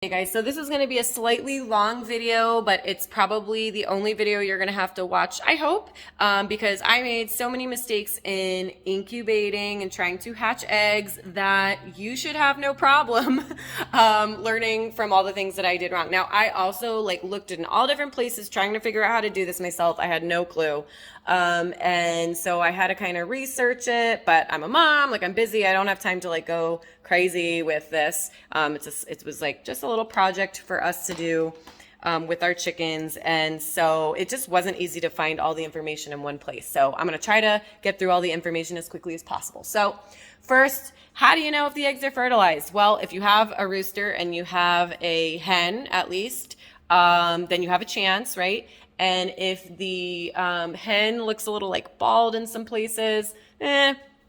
Hey guys, so this is going to be a slightly long video, but it's probably the only video you're going to have to watch, I hope, because I made so many mistakes in incubating and trying to hatch eggs that you should have no problem learning from all the things that I did wrong. Now, I also looked in all different places trying to figure out how to do this myself. I had no clue. And so I had to kind of research it, but I'm a mom, I'm busy. I don't have time to go crazy with this. It was just a little project for us to do with our chickens. And so it just wasn't easy to find all the information in one place. So I'm going to try to get through all the information as quickly as possible. So first, how do you know if the eggs are fertilized? Well, if you have a rooster and you have a hen at least, then you have a chance, right? And if the hen looks a little bald in some places,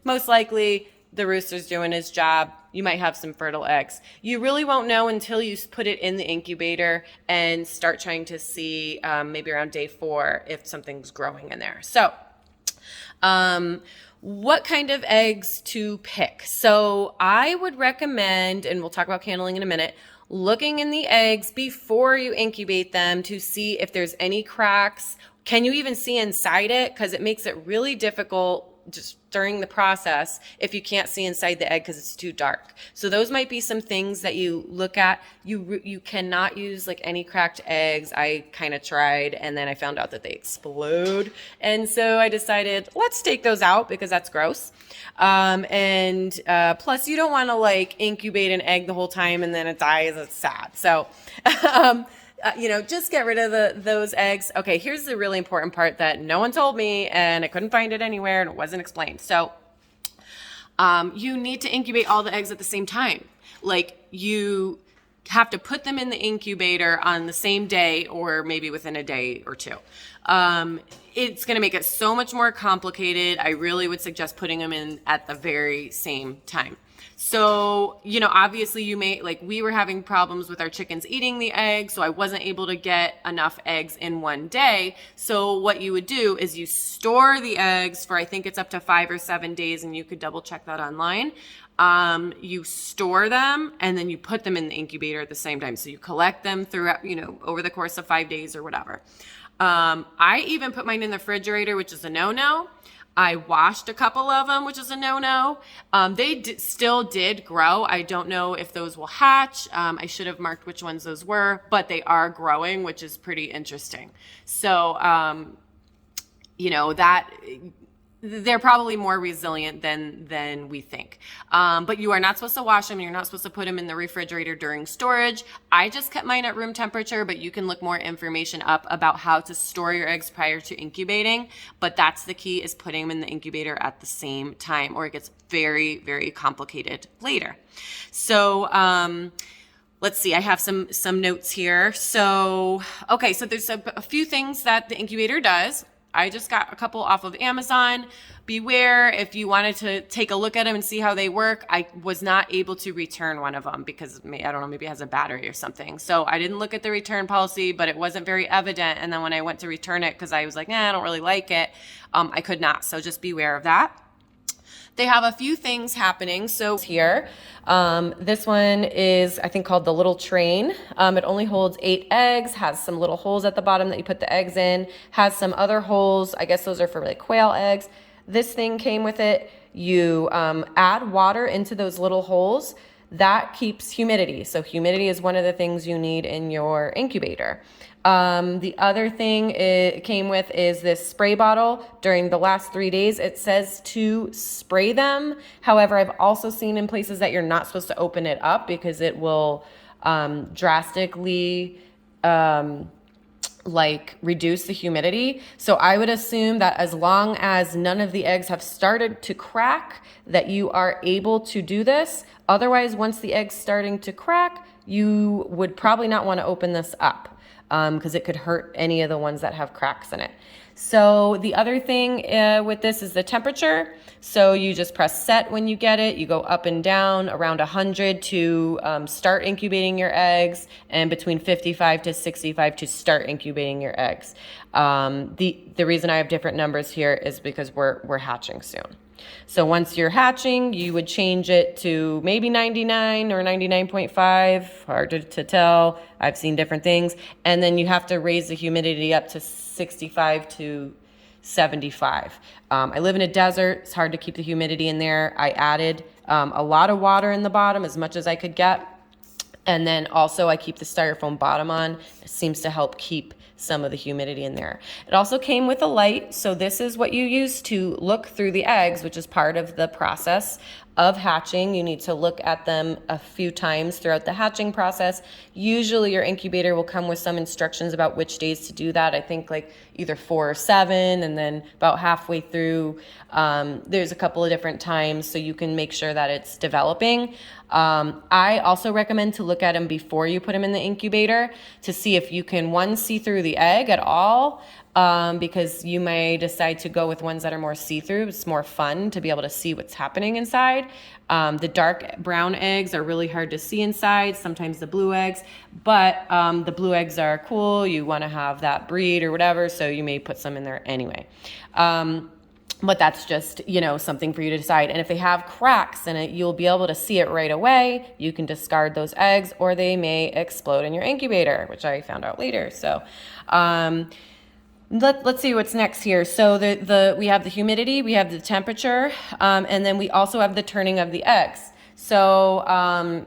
most likely the rooster's doing his job. You might have some fertile eggs. You really won't know until you put it in the incubator and start trying to see maybe around day 4 if something's growing in there. So what kind of eggs to pick? So I would recommend, and we'll talk about candling in a minute, looking in the eggs before you incubate them to see if there's any cracks. Can you even see inside it? Because it makes it really difficult just during the process if you can't see inside the egg because it's too dark. So those might be some things that you look at. You cannot use any cracked eggs. I kind of tried and then I found out that they explode. And so I decided, let's take those out because that's gross. Plus you don't want to incubate an egg the whole time and then it dies. It's sad. So, just get rid of those eggs. Okay, here's the really important part that no one told me and I couldn't find it anywhere and it wasn't explained. So you need to incubate all the eggs at the same time. You have to put them in the incubator on the same day or maybe within a day or two. It's going to make it so much more complicated. I really would suggest putting them in at the very same time. So, obviously you may, we were having problems with our chickens eating the eggs, so I wasn't able to get enough eggs in one day. So what you would do is you store the eggs for, I think it's up to 5 or 7 days, and you could double check that online. You store them and then you put them in the incubator at the same time. So you collect them throughout, over the course of 5 days or whatever. I even put mine in the refrigerator, which is a no-no. I washed a couple of them, which is a no-no. They still did grow. I don't know if those will hatch. I should have marked which ones those were, but they are growing, which is pretty interesting. So, that they're probably more resilient than we think. But you are not supposed to wash them. You're not supposed to put them in the refrigerator during storage. I just kept mine at room temperature, but you can look more information up about how to store your eggs prior to incubating. But that's the key, is putting them in the incubator at the same time, or it gets very, very complicated later. So, let's see, I have some notes here. So, okay, so there's a few things that the incubator does. I just got a couple off of Amazon. Beware if you wanted to take a look at them and see how they work. I was not able to return one of them because I don't know, maybe it has a battery or something. So I didn't look at the return policy, but it wasn't very evident. And then when I went to return it, because I was like, I don't really like it, I could not. So just beware of that. They have a few things happening. So here, this one is, I think, called the little train. It only holds 8 eggs, has some little holes at the bottom that you put the eggs in, has some other holes. I guess those are for quail eggs. This thing came with it. You add water into those little holes. That keeps humidity. So humidity is one of the things you need in your incubator. The other thing it came with is this spray bottle. During the last 3 days, it says to spray them. However, I've also seen in places that you're not supposed to open it up because it will drastically reduce the humidity. So I would assume that as long as none of the eggs have started to crack, that you are able to do this. Otherwise, once the egg's starting to crack, you would probably not want to open this up because it could hurt any of the ones that have cracks in it. So the other thing with this is the temperature. So you just press set when you get it. You go up and down around 100 to start incubating your eggs, and between 55 to 65 to start incubating your eggs. The reason I have different numbers here is because we're hatching soon. So once you're hatching, you would change it to maybe 99 or 99.5, hard to tell. I've seen different things. And then you have to raise the humidity up to 65 to 75. I live in a desert. It's hard to keep the humidity in there. I added a lot of water in the bottom, as much as I could get. And then also I keep the styrofoam bottom on. It seems to help keep some of the humidity in there. It also came with a light. So this is what you use to look through the eggs, which is part of the process of hatching. You need to look at them a few times throughout the hatching process. Usually your incubator will come with some instructions about which days to do that. I think like either 4 or 7, and then about halfway through, there's a couple of different times so you can make sure that it's developing. I also recommend to look at them before you put them in the incubator to see if you can, one, see through the egg at all, because you may decide to go with ones that are more see-through. It's more fun to be able to see what's happening inside. The dark brown eggs are really hard to see inside, sometimes the blue eggs, but the blue eggs are cool. You want to have that breed or whatever, so you may put some in there anyway. But that's just, something for you to decide. And if they have cracks in it, you'll be able to see it right away. You can discard those eggs, or they may explode in your incubator, which I found out later. So let's see what's next here. So we have the humidity, we have the temperature, and then we also have the turning of the eggs. So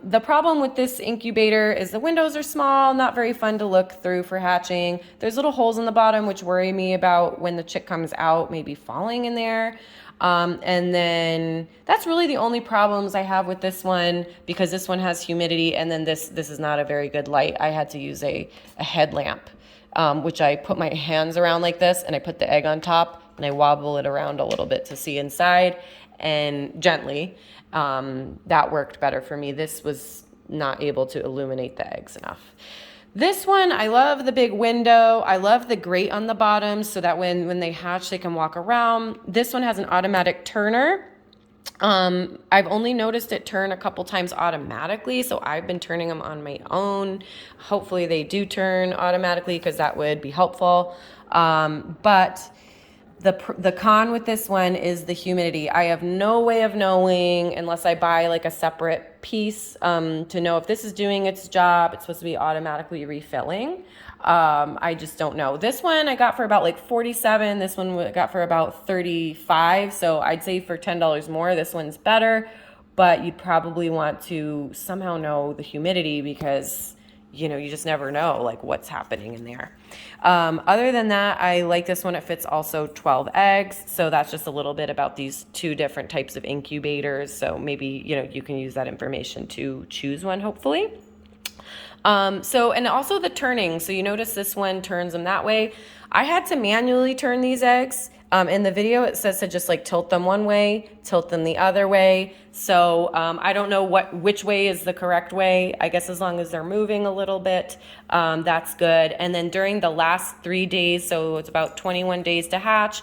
the problem with this incubator is the windows are small, not very fun to look through for hatching. There's little holes in the bottom, which worry me about when the chick comes out, maybe falling in there. And then that's really the only problems I have with this one, because this one has humidity, and then this is not a very good light. I had to use a headlamp, which I put my hands around like this, and I put the egg on top, and I wobble it around a little bit to see inside, and gently. That worked better for me. This was not able to illuminate the eggs enough. This one, I love the big window. I love the grate on the bottom so that when they hatch, they can walk around. This one has an automatic turner. I've only noticed it turn a couple times automatically, so I've been turning them on my own. Hopefully they do turn automatically, because that would be helpful. But the con with this one is the humidity. I have no way of knowing, unless I buy like a separate piece, to know if this is doing its job. It's supposed to be automatically refilling. I just don't know. This one I got for about like $47. This one I got for about $35. So I'd say for $10 more, this one's better. But you'd probably want to somehow know the humidity, because you just never know like what's happening in there. Other than that, I like this one. It fits also 12 eggs. So that's just a little bit about these two different types of incubators. So maybe, you can use that information to choose one, hopefully. And also the turning. So you notice this one turns them that way. I had to manually turn these eggs. In the video, it says to just like tilt them one way, tilt them the other way. So I don't know which way is the correct way. I guess as long as they're moving a little bit, that's good. And then during the last 3 days, so it's about 21 days to hatch,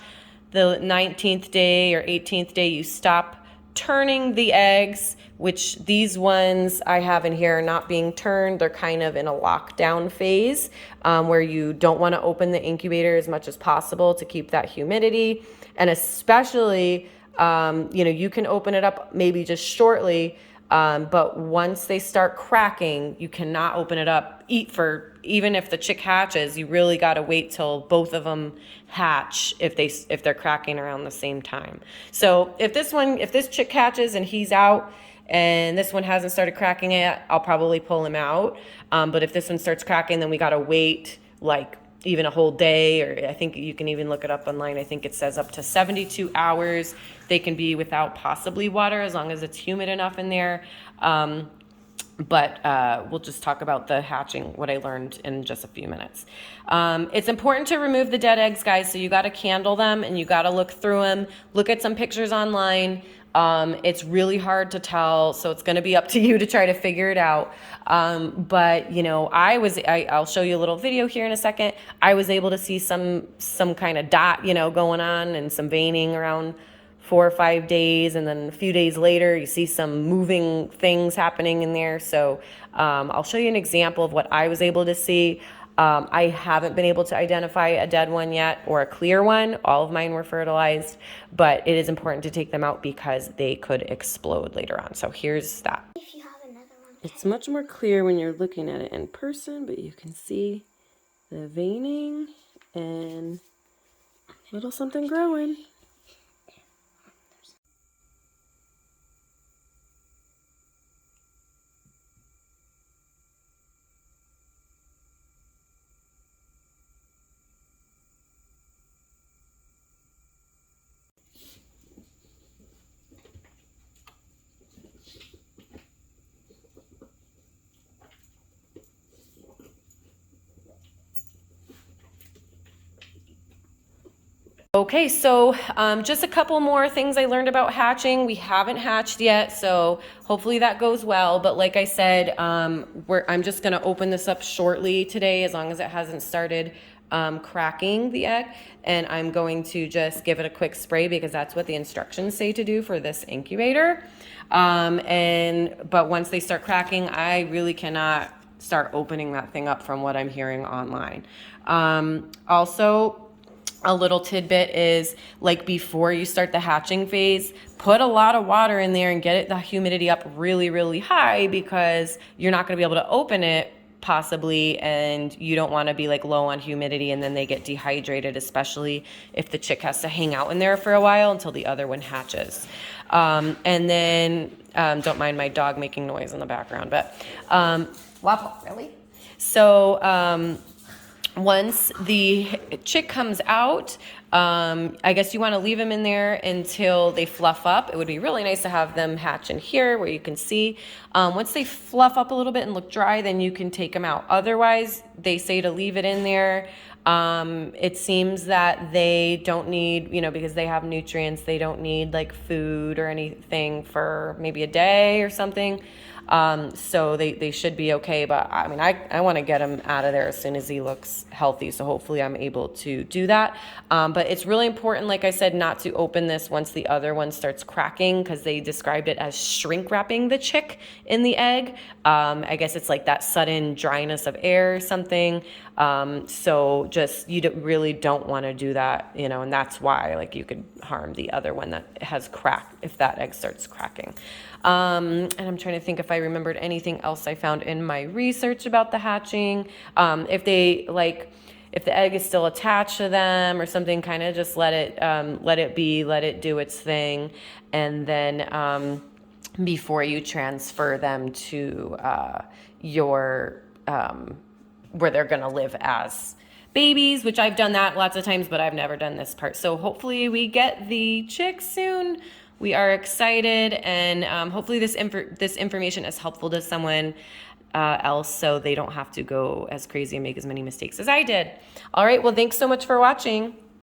the 19th day or 18th day, you stop turning the eggs, which these ones I have in here are not being turned. They're kind of in a lockdown phase, where you don't want to open the incubator as much as possible to keep that humidity. And especially, you can open it up maybe just shortly, but once they start cracking, you cannot open it up. Even if the chick hatches, you really got to wait till both of them hatch if they're cracking around the same time. So if this chick hatches and he's out, and this one hasn't started cracking yet, I'll probably pull him out. But if this one starts cracking, then we got to wait like even a whole day, or I think you can even look it up online. I think it says up to 72 hours they can be without possibly water, as long as it's humid enough in there. But we'll just talk about the hatching, what I learned, in just a few minutes. It's important to remove the dead eggs, guys. So you got to candle them, and you got to look through them. Look at some pictures online. It's really hard to tell, so it's going to be up to you to try to figure it out. But I'll show you a little video here in a second. I was able to see some kind of dot, going on, and some veining around 4 or 5 days, and then a few days later you see some moving things happening in there. So I'll show you an example of what I was able to see. I haven't been able to identify a dead one yet or a clear one. All of mine were fertilized, but it is important to take them out because they could explode later on. So here's that. If you have another one. It's much more clear when you're looking at it in person, but you can see the veining and little something growing. Okay, so just a couple more things I learned about hatching. We haven't hatched yet, so hopefully that goes well. But like I said, I'm just going to open this up shortly today, as long as it hasn't started cracking the egg. And I'm going to just give it a quick spray because that's what the instructions say to do for this incubator. But once they start cracking, I really cannot start opening that thing up from what I'm hearing online. Also, a little tidbit is, like, before you start the hatching phase, put a lot of water in there and get the humidity up really, really high, because you're not going to be able to open it possibly, and you don't want to be like low on humidity and then they get dehydrated, especially if the chick has to hang out in there for a while until the other one hatches. And then don't mind my dog making noise in the background, but Waffle, really? So once the chick comes out, I guess you want to leave them in there until they fluff up. It would be really nice to have them hatch in here where you can see. Once they fluff up a little bit and look dry, then you can take them out. Otherwise, they say to leave it in there. It seems that they don't need, because they have nutrients, they don't need like food or anything for maybe a day or something. So they should be okay, but I mean, I want to get him out of there as soon as he looks healthy. So hopefully I'm able to do that. But it's really important, like I said, not to open this once the other one starts cracking, because they described it as shrink wrapping the chick in the egg. I guess it's like that sudden dryness of air or something. So just, really don't want to do that, and that's why, like, you could harm the other one that has cracked if that egg starts cracking. And I'm trying to think if I remembered anything else I found in my research about the hatching. If the egg is still attached to them or something, kind of just let it be, let it do its thing. And then, before you transfer them to, your, where they're going to live as babies, which I've done that lots of times, but I've never done this part. So hopefully we get the chicks soon. We are excited, and hopefully this information is helpful to someone else, so they don't have to go as crazy and make as many mistakes as I did. All right, well, thanks so much for watching.